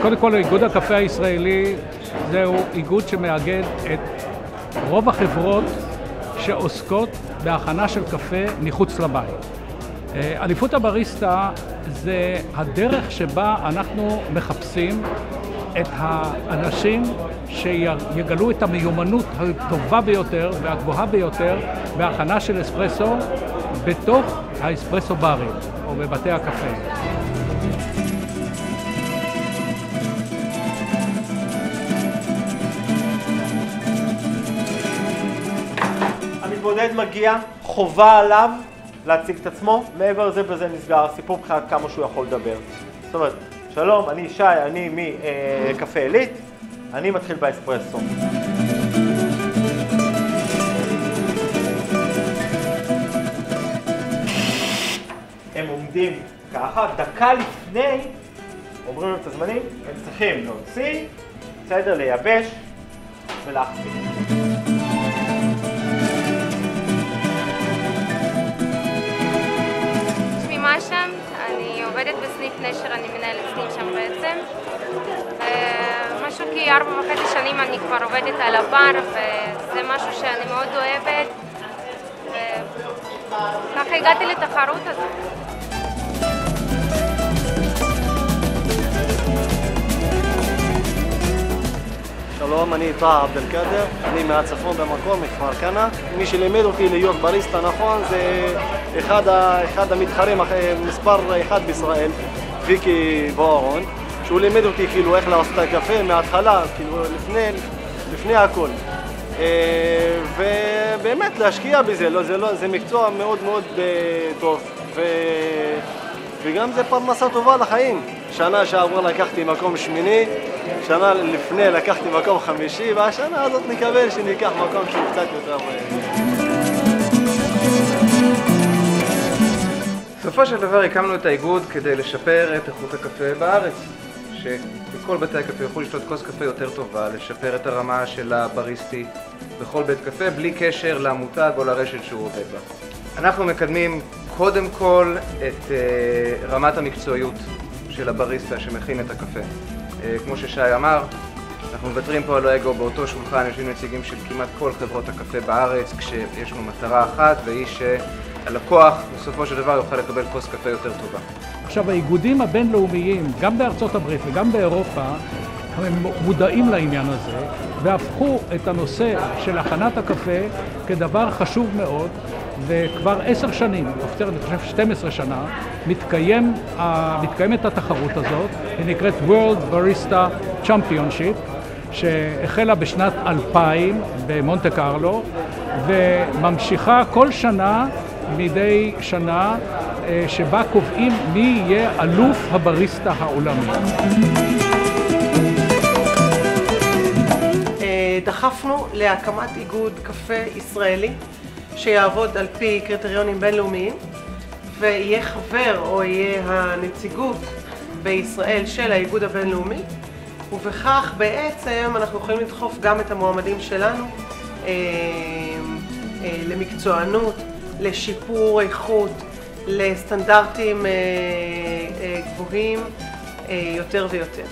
קודם כל, איגוד הקפה הישראלי זהו איגוד שמאגד את רוב החברות שעוסקות בהכנה של קפה מחוץ לבית. אליפות הבריסטה זה הדרך שבה אנחנו מחפשים את האנשים שיגלו את המיומנות הטובה ביותר והגבוהה ביותר בהכנה של אספרסו בתוך האספרסו ברים או בבתי הקפה. המתמודד מגיע, חובה עליו להציג את עצמו, מעבר לזה בזה נסגר הסיפור מבחינת כמה שהוא יכול לדבר. זאת אומרת, שלום, אני שי, אני מקפה עילית, אני מתחיל באספרסו. הם עומדים ככה, דקה לפני, אומרים להם את הזמנים, הם צריכים להוציא, בסדר, לייבש ולהחזיק. אני עובדת בסניף נשר, אני מנהלת סניף שם בעצם. משהו כי 4.5 שנים אני כבר עובדת על הבר, וזה משהו שאני מאוד אוהבת. וככה הגעתי לתחרות הזאת. שלום, אני טאה עבד אל-קאדר, אני מהצפון במקור, מכפר כנא. מי שלימד אותי להיות בריסטה נכון זה אחד המתחרים מספר 1 בישראל, ויקי בוארון, שהוא לימד אותי כאילו איך לעשות את הקפה מההתחלה, כאילו לפני הכל. ובאמת להשקיע בזה, זה מקצוע מאוד מאוד טוב, וגם זה פרנסה טובה לחיים. שנה שעברה לקחתי מקום 8, שנה לפני לקחתי מקום 5, והשנה הזאת נקבל שניקח מקום שהוא קצת יותר מהר. בסופו של דבר הקמנו את האיגוד כדי לשפר את איכות הקפה בארץ, שבכל בתי הקפה יוכלו לשתות כוס קפה יותר טובה, לשפר את הרמה של הבריסטי בכל בית קפה בלי קשר למותג או לרשת שהוא עובד בה. אנחנו מקדמים קודם כל את רמת המקצועיות של הבריסטה שמכין את הקפה. כמו ששי אמר, אנחנו מוותרים פה על האגו, באותו שולחן יושבים נציגים של כמעט כל חברות הקפה בארץ, כשיש לנו מטרה אחת, והיא שהלקוח בסופו של דבר יוכל לקבל כוס קפה יותר טובה. עכשיו, האיגודים הבינלאומיים, גם בארצות הברית וגם באירופה, הם מודעים לעניין הזה, והפכו את הנושא של הכנת הקפה כדבר חשוב מאוד, וכבר 10 שנים, אני חושב 12 שנה, מתקיימת התחרות הזאת, היא נקראת World Barista Championship, שהחלה בשנת 2000 במונטה קרלו, וממשיכה כל שנה מדי שנה, שבה קובעים מי יהיה אלוף הבריסטה העולמי. דחפנו להקמת איגוד קפה ישראלי שיעבוד על פי קריטריונים בינלאומיים ויהיה חבר או יהיה הנציגות בישראל של האיגוד הבינלאומי, ובכך בעצם אנחנו יכולים לדחוף גם את המועמדים שלנו למקצוענות, לשיפור איכות, לסטנדרטים גבוהים יותר ויותר.